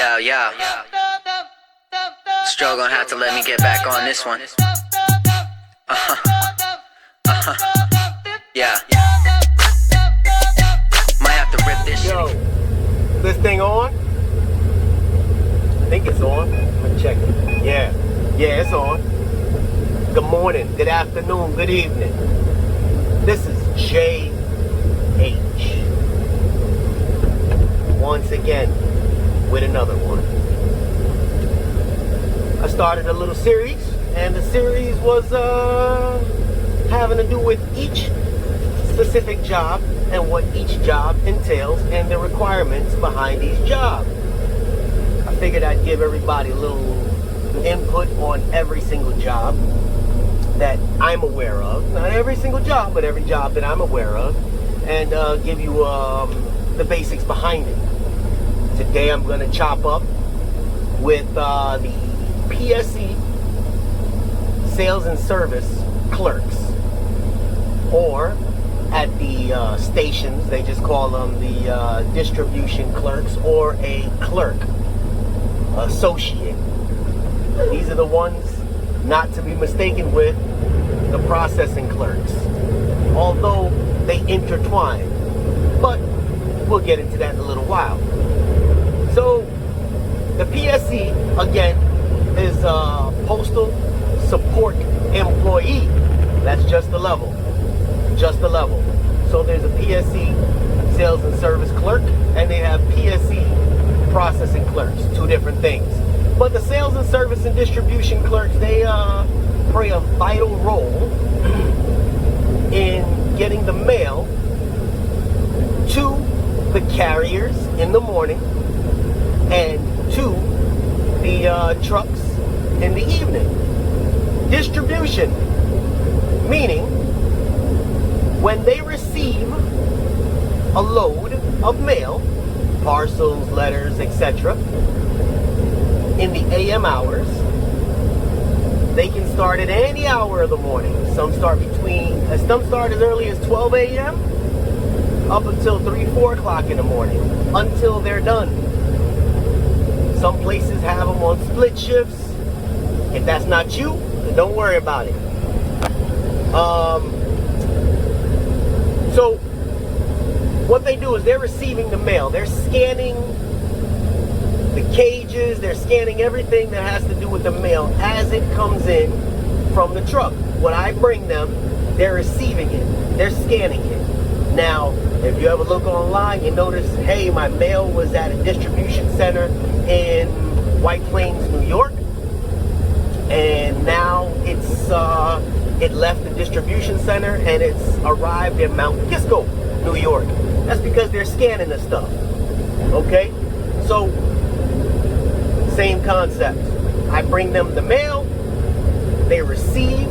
Yeah. Stroh gonna have to let me get back on this one. Yeah. Might have to rip this shit. Yo, is this thing on? I think it's on. Let's check it. Yeah, it's on. Good morning, good afternoon, good evening. This is JH. Once again, with another one. I started a little series, and the series was having to do with each specific job and what each job entails and the requirements behind each job. I figured I'd give everybody a little input on every single job that I'm aware of. Not every single job, but every job that I'm aware of, and give you the basics behind it. Today I'm going to chop up with the PSE Sales and Service Clerks, or at the stations they just call them the distribution clerks, or a clerk associate. These are the ones not to be mistaken with the processing clerks, although they intertwine, but we'll get into that in a little while. So the PSE, again, is a postal support employee. That's just the level. So there's a PSE sales and service clerk, and they have PSE processing clerks, two different things. But the sales and service and distribution clerks, they play a vital role in getting the mail to the carriers in the morning and to the trucks in the evening. Distribution, meaning when they receive a load of mail, parcels, letters, etc., in the AM hours, they can start at any hour of the morning. Some start as early as 12 a.m. up until 4 o'clock in the morning, until they're done. Some places have them on split shifts. If that's not you, then don't worry about it. So what they do is they're receiving the mail. They're scanning the cages. They're scanning everything that has to do with the mail as it comes in from the truck. When I bring them, they're receiving it. They're scanning it. Now, if you ever look online, you notice, hey, my mail was at a distribution center in White Plains, New York, and now it left the distribution center and it's arrived in Mount Kisco, New York. That's because they're scanning the stuff. Okay? So, same concept. I bring them the mail, they receive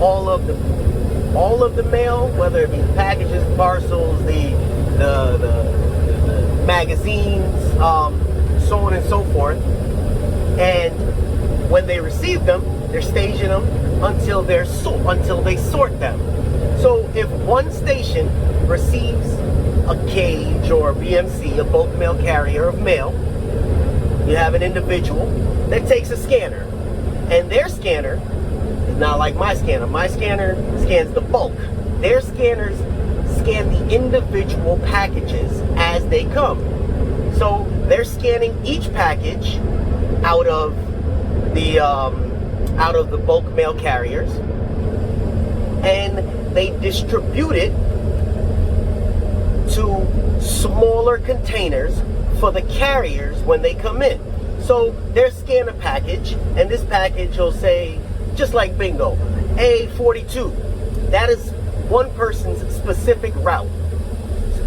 all of the mail, whether it be packages, parcels, the magazines, so on and so forth. And when they receive them, they're staging them until they sort them. So if one station receives a cage or a BMC, a bulk mail carrier of mail, you have an individual that takes a scanner, and their scanner is not like my scanner. My scanner scans the bulk. Their scanners scan the individual packages as they come. So they're scanning each package out of the bulk mail carriers, and they distribute it to smaller containers for the carriers when they come in. So they'll scan a package, and this package will say, just like bingo, A42. That is one person's specific route.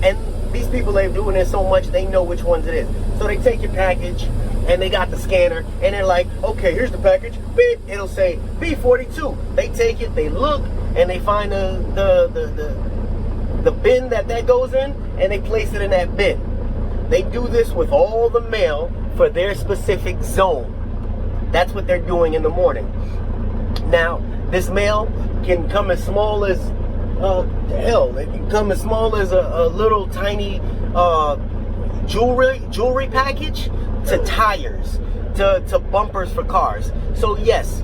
And these people, they're doing this so much, they know which ones it is. So they take your package, and they got the scanner, and they're like, okay, here's the package, beep, it'll say B42. They take it, they look, and they find the bin that goes in, and they place it in that bin. They do this with all the mail for their specific zone. That's what they're doing in the morning. Now, this mail can come as small as, it can come as small as a little tiny jewelry package to tires, to bumpers for cars. So yes,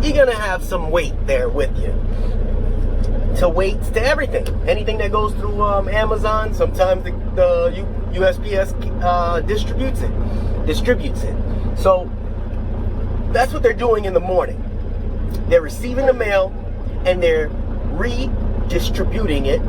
you're gonna have some weight there with you. To weights, to everything. Anything that goes through Amazon, sometimes the USPS distributes it. So that's what they're doing in the morning. They're receiving the mail and they're redistributing it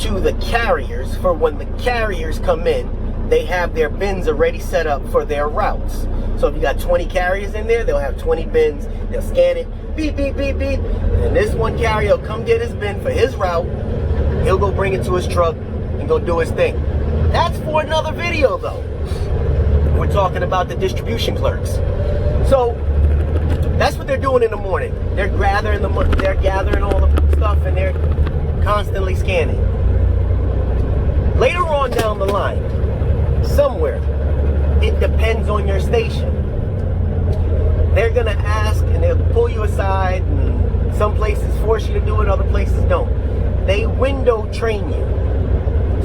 to the carriers. For when the carriers come in, they have their bins already set up for their routes. So if you got 20 carriers in there, they'll have 20 bins. They'll scan it, beep, beep, beep, beep. And this one carrier will come get his bin for his route. He'll go bring it to his truck and go do his thing. That's for another video though. We're talking about the distribution clerks. So that's what they're doing in the morning. They're gathering all the stuff and they're constantly scanning. Later on down the line, somewhere, it depends on your station. They're gonna ask and they'll pull you aside, and some places force you to do it, other places don't. They window train you.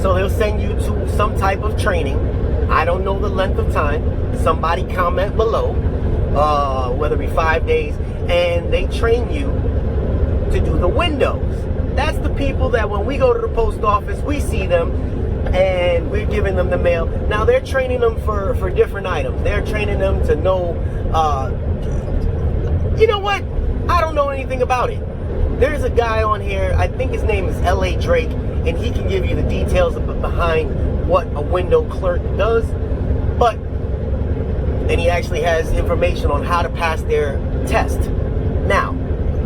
So they'll send you to some type of training. I don't know the length of time. Somebody comment below, whether it be 5 days, and they train you to do the windows. That's the people that when we go to the post office, we see them and we're giving them the mail. Now they're training them for different items. They're training them to know, you know what? I don't know anything about it. There's a guy on here, I think his name is L.A. Drake, and he can give you the details behind what a window clerk does. And he actually has information on how to pass their test. Now,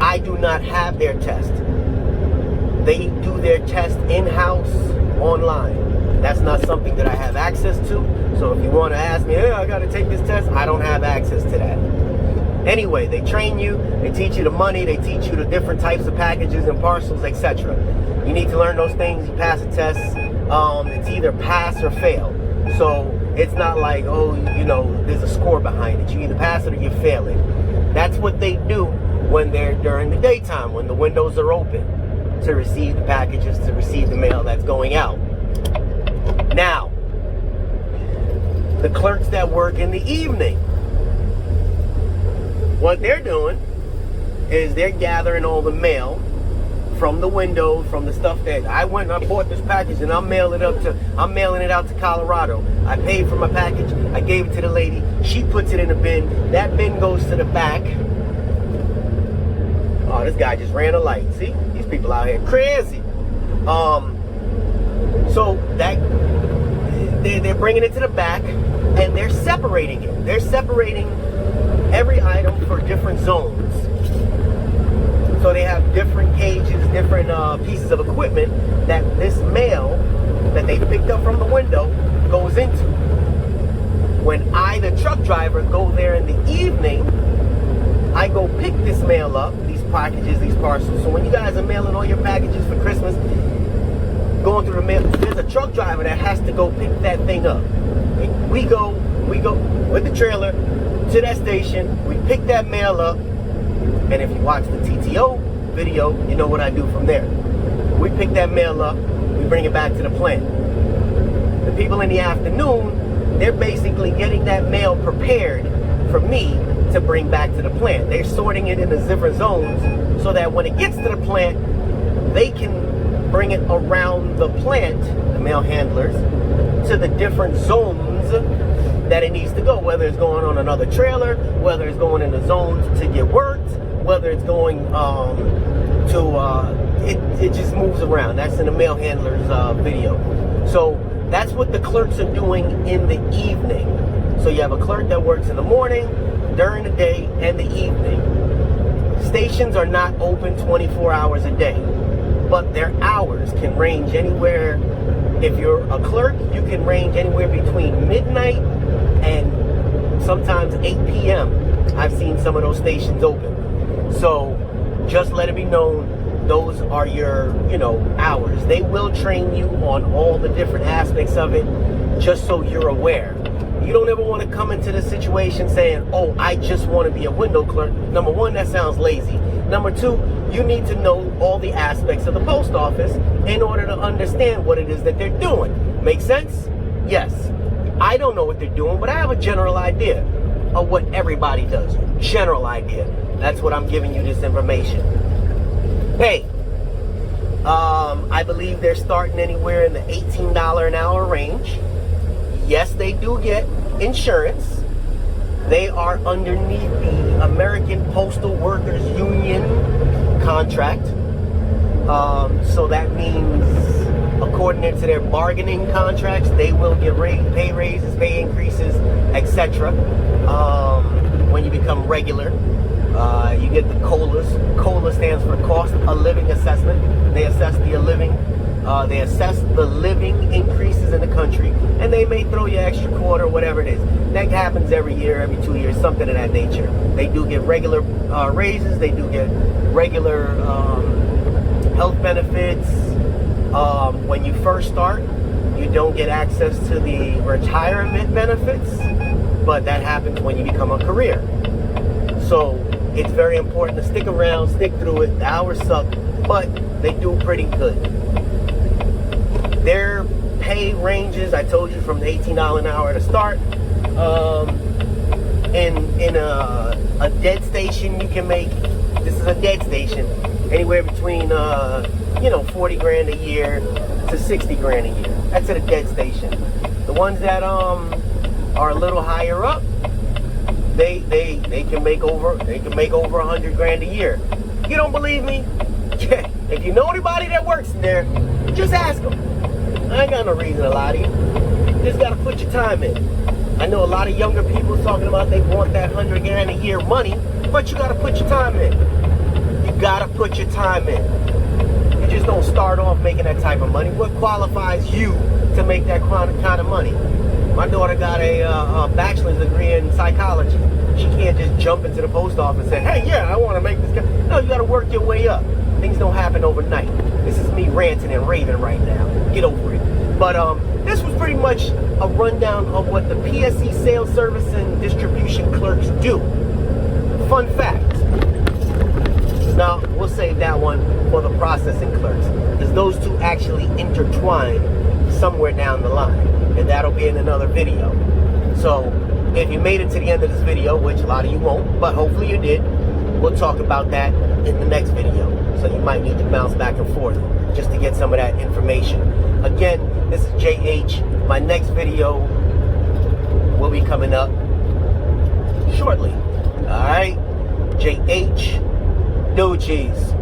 I do not have their test. They do their test in-house online. That's not something that I have access to. So if you want to ask me, hey, I got to take this test, I don't have access to that. Anyway, they train you, they teach you the money, they teach you the different types of packages and parcels, etc. You need to learn those things, you pass the test. It's either pass or fail. So it's not like, oh, you know, there's a score behind it. You either pass it or you fail it. That's what they do when they're during the daytime, when the windows are open, to receive the packages, to receive the mail that's going out. Now, the clerks that work in the evening, what they're doing is they're gathering all the mail from the window, from the stuff that I went and I bought this package and I'm mailing it out to Colorado. I paid for my package, I gave it to the lady, she puts it in a bin, that bin goes to the back. Oh, this guy just ran a light. See, these people out here crazy. So that they're bringing it to the back and they're separating it. They're separating every item for different zones. So they have different cages, different pieces of equipment that this mail that they picked up from the window goes into. When I, the truck driver, go there in the evening, I go pick this mail up, these packages, these parcels. So when you guys are mailing all your packages for Christmas, going through the mail, there's a truck driver that has to go pick that thing up. We go with the trailer to that station, we pick that mail up, and if you watch the TTO video, you know what I do from there. We pick that mail up, we bring it back to the plant. The people in the afternoon, they're basically getting that mail prepared for me to bring back to the plant. They're sorting it into different zones so that when it gets to the plant, they can bring it around the plant, the mail handlers, to the different zones that it needs to go, whether it's going on another trailer, whether it's going in the zones to get worked, whether it's going it just moves around. That's in the mail handler's video. So that's what the clerks are doing in the evening. So you have a clerk that works in the morning, during the day, and the evening. Stations are not open 24 hours a day, but their hours can range anywhere. If you're a clerk, you can range anywhere between midnight and sometimes 8 p.m. I've seen some of those stations open. So just let it be known, those are your, hours. They will train you on all the different aspects of it, just so you're aware. You don't ever want to come into the situation saying, oh, I just want to be a window clerk. Number one, that sounds lazy. Number two, you need to know all the aspects of the post office in order to understand what it is that they're doing. Make sense? Yes. I don't know what they're doing, but I have a general idea of what everybody does. General idea. That's what I'm giving you this information. Hey, I believe they're starting anywhere in the $18 an hour range. Yes, they do get insurance. They are underneath the American Postal Workers Union contract. So that means, according to their bargaining contracts, they will get pay raises, pay increases, etc. When you become regular. You get the COLAs. COLA stands for Cost of Living Assessment. They assess the living increases in the country, and they may throw you extra quarter, whatever it is. That happens every year, every 2 years, something of that nature. They do get regular raises. They do get regular health benefits. When you first start, you don't get access to the retirement benefits, but that happens when you become a career. So it's very important to stick around, stick through it. The hours suck, but they do pretty good. Their pay ranges, I told you, from the $18 an hour to start. In a dead station, you can make, this is a dead station, anywhere between 40 grand a year to 60 grand a year. That's at a dead station. The ones that are a little higher up, they can make over 100 grand a year. You don't believe me? Yeah. If you know anybody that works in there, just ask them. I ain't got no reason to lie to you. You just gotta put your time in. I know a lot of younger people talking about they want that 100 grand a year money, but you gotta put your time in. You gotta put your time in. You just don't start off making that type of money. What qualifies you to make that kind of money? My daughter got a bachelor's degree in psychology. She can't just jump into the post office and say, hey, yeah, I want to make this. No, you got to work your way up. Things don't happen overnight. This is me ranting and raving right now. Get over it. But this was pretty much a rundown of what the PSC sales service and distribution clerks do. Fun fact. Now, we'll save that one for the processing clerks, because those two actually intertwine somewhere down the line, and that'll be in another video. So if you made it to the end of this video, which a lot of you won't, but hopefully you did, we'll talk about that in the next video. So you might need to bounce back and forth just to get some of that information. Again, this is JH. My next video will be coming up shortly. All right, JH, Dojies.